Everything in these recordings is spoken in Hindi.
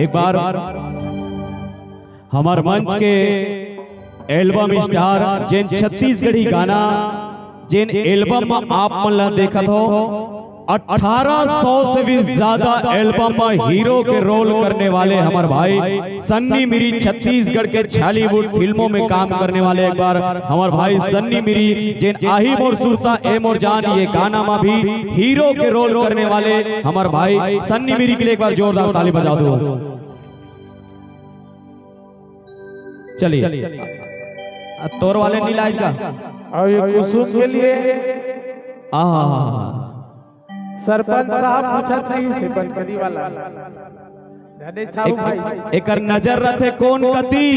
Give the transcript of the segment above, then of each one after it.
एक बार हमार मंच के एल्बम स्टार जिन छत्तीसगढ़ी गाना जिन एल्बम में आप मन ला देखत हो 1800 से भी ज्यादा एल्बम में हीरो के रोल करने वाले हमारे भाई सन्नी मिरी, छत्तीसगढ़ के बॉलीवुड फिल्मों में काम करने वाले एक बार हमारे भाई सन्नी मिरी जिन आही मोर सुरता ए मोर जान ये गाना में भी हीरो के रोल करने वाले हमारे भाई सन्नी मिरी के लिए एक बार जोरदार ताली बजा दो। चलिए तोर वाले नीलाज का और ये कुसुम के लिए सरपंच साहब पूछत नहीं से बनकरी वाला धने साहब भाई एकर नजर रथे कौन कती,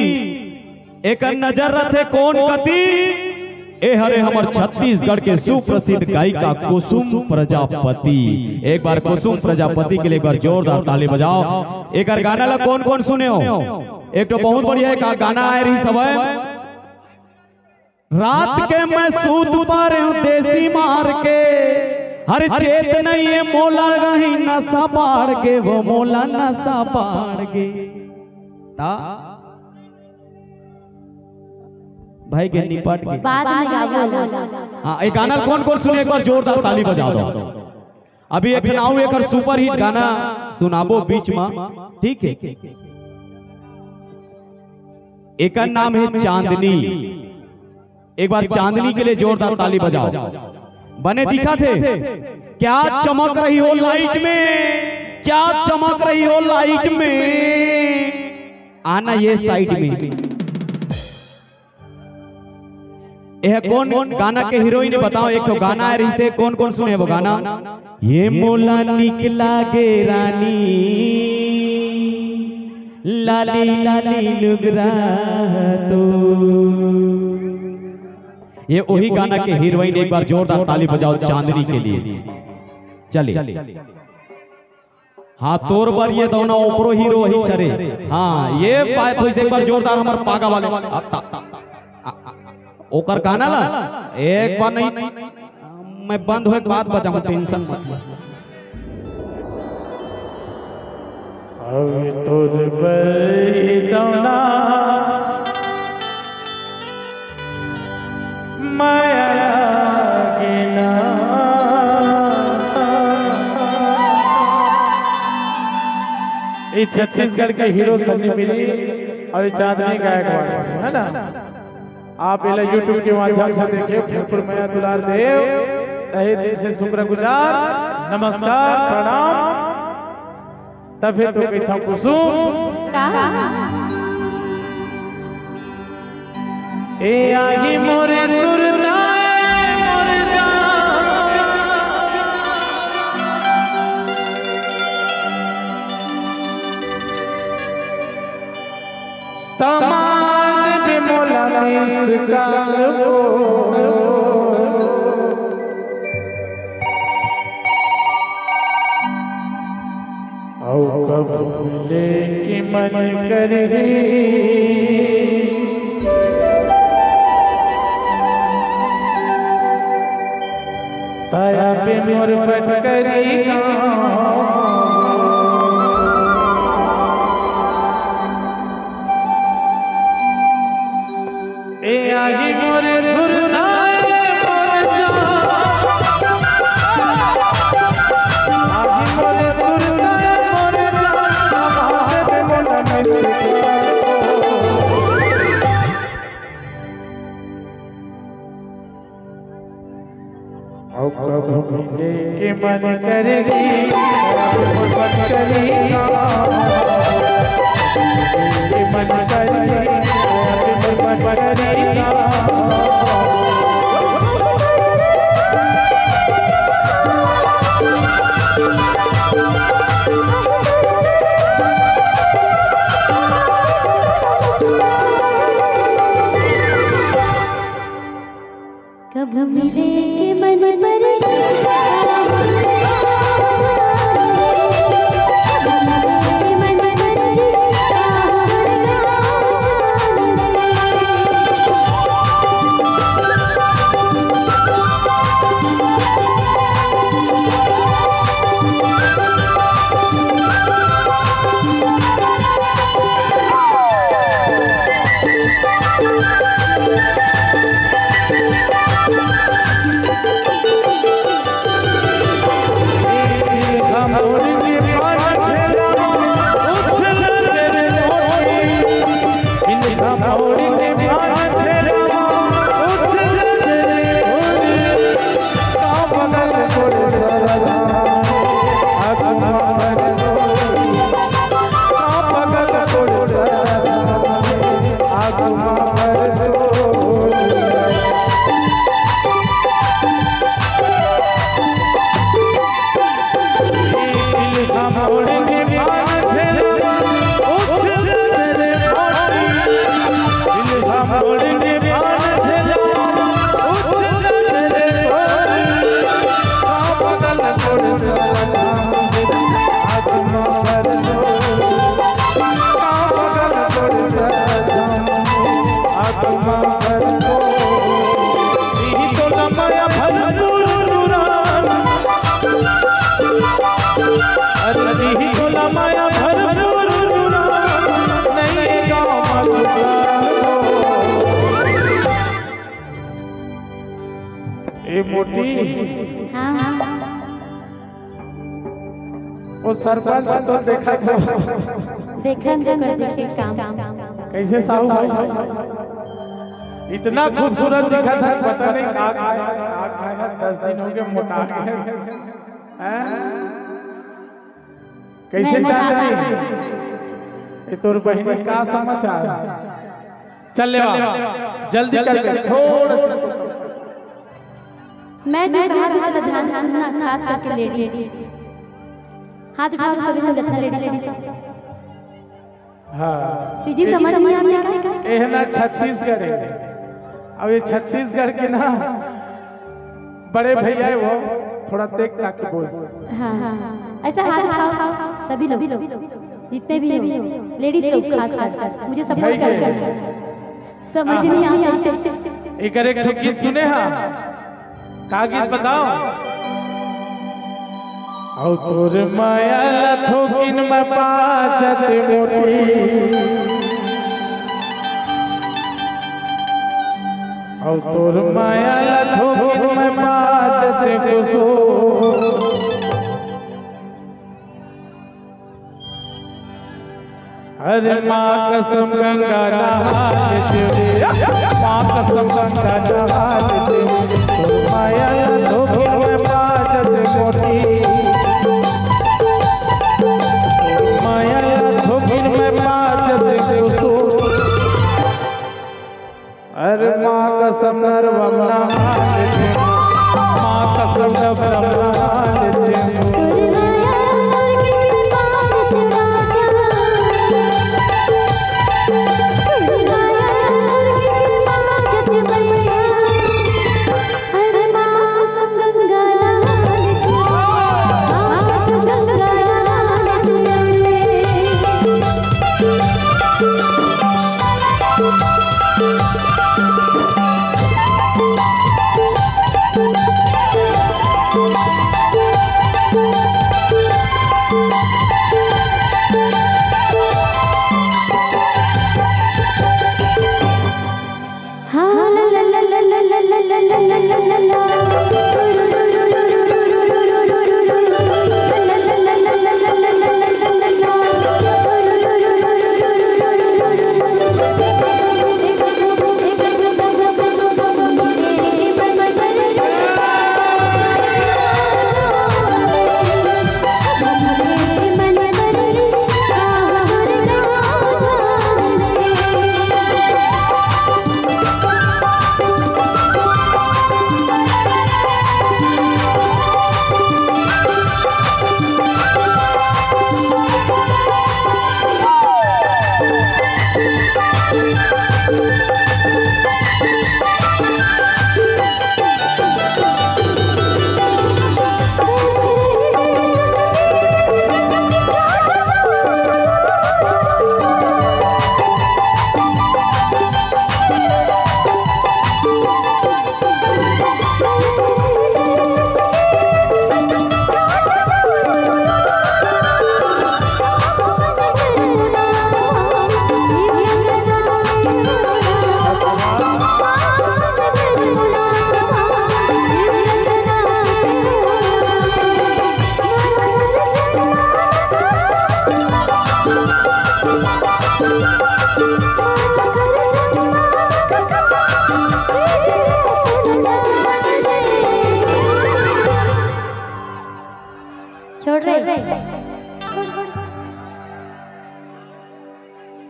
एकर नजर रथे कौन कती ए हरे हमर छत्तीसगढ़ के सुप्रसिद्ध गायिका कुसुम प्रजापति। एक बार कुसुम प्रजापति के लिए एक बार जोरदार ताली बजाओ। एकर गाना ला कौन कौन सुने हो? एक तो बहुत बढ़िया एक गाना आए रही सब रात के मैं सूत पर देसी मार के हर चेत नहीं है मोला गही नशा पाड़ के वो मोला नशा पाड़ के भाई के निपट के हाँ एक गाना कौन कौन सुने एक बार जोरदार ताली बजा दो। अभी एक सुनाऊ एक सुपर हिट गाना सुनाबो बीच में, ठीक है? एक नाम है चांदनी। एक बार चांदनी के लिए जोरदार ताली बजाओ। बने दिखा थे क्या चमक रही हो लाइट में, क्या चमक रही हो लाइट में, आना ये साइड में। यह कौन गाना के हीरोइन ने बताओ? एक तो गाना है रही से कौन कौन सुने वो गाना? ये मोला निकला गे रानी लाली लाली लुगरा तो ये वही गाना के हीरोइन। एक बार जोरदार ताली बजाओ चांदनी के लिए। चलिए हाँ तोर बार ये दोनों ओपरो हीरो वही चरे। हाँ ये बात हुई एक बार जोरदार हमारे पागा वाले ओकर गाना ला एक बार नहीं मैं बंद हो बात बचाऊं, टेंशन मत। अब तुझ पर दौना माया लागेला ये छत्तीसगढ़ के हीरो सन्नी मिरी और चांदनी गायकवाड़ है ना। आप इला यूट्यूब के माध्यम से देखिए। फूलपुर मैया दुलार देव तहे दिल से शुक्रगुजार, नमस्कार प्रणाम। तभी तो कहता कुसुम ए आही मोरे सुरताए मोर जान तमाल पे मोला मिसकाल औ कब भूले की मन कर ताया पे मोर पटकरी ए आगी मोरे सुरनाए मोर जान आगी मोरे सुरनाए मोर जान पे मोला मिसकाल औ कब मिले के मन करेगी मन करेगा मन करेगा मन करेगा कब मिले के मन पर ये मोटी हाँ वो सरपंच तो देखा था देखन कर देखे काम कैसे साहू भाई इतना खूबसूरत दिखा था पता नहीं कहाँ खाया 10 दिन हो गए मोटा गए हैं? कैसे चाचा ये तोर बहन का समाचार चल ले जल्दी कर ले थोड़ा सा मैं जो कहा था तो ध्यान से सुनना, खास करके लेडीज हाथ उठाओ सभी सब जितना लेडीज है। हाँ सीजी समझ में आती है क्या? ये है ना छत्तीसगढ़ है। अब ये छत्तीसगढ़ के ना बड़े भैया है वो थोड़ा देख ताकि बोल। हाँ ऐसा हाथ उठाओ सभी लोग जितने भी हो लेडीज लोग खास कर मुझे सपोर्ट करना समझ नहीं आते। एक ठो गीत सुने हाँ का गीत बताओ। औ तोर माया लथोकिन में पाचत मोटी औ तोर माया लथोकिन में पाचत कुसो अरे माँ कसम गंगा नहाने तेरे माँ कसम गंगा नहाने तेरे तोर माया लथोकिन में पाचत मोटी माया लथोकिन में पाचत कुसो अरे माँ कसम नरवम नहाने तेरे माँ कसम नरवम नहाने तेरे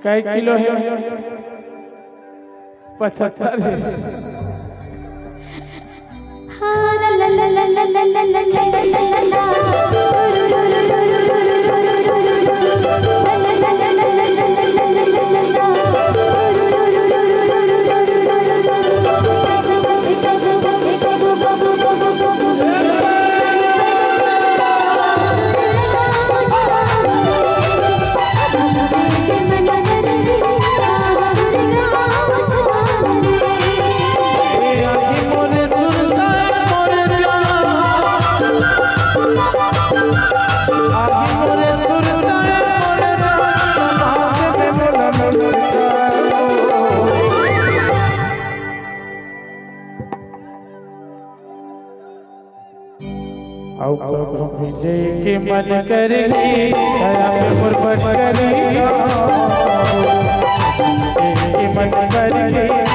कई किलो है 75 है। हाँ ला ला ला ला ला ला ला ला मोरे सुनता मोरे जान औ मिले के मन करेगी दया में मुरबत करेगा के मन करेगी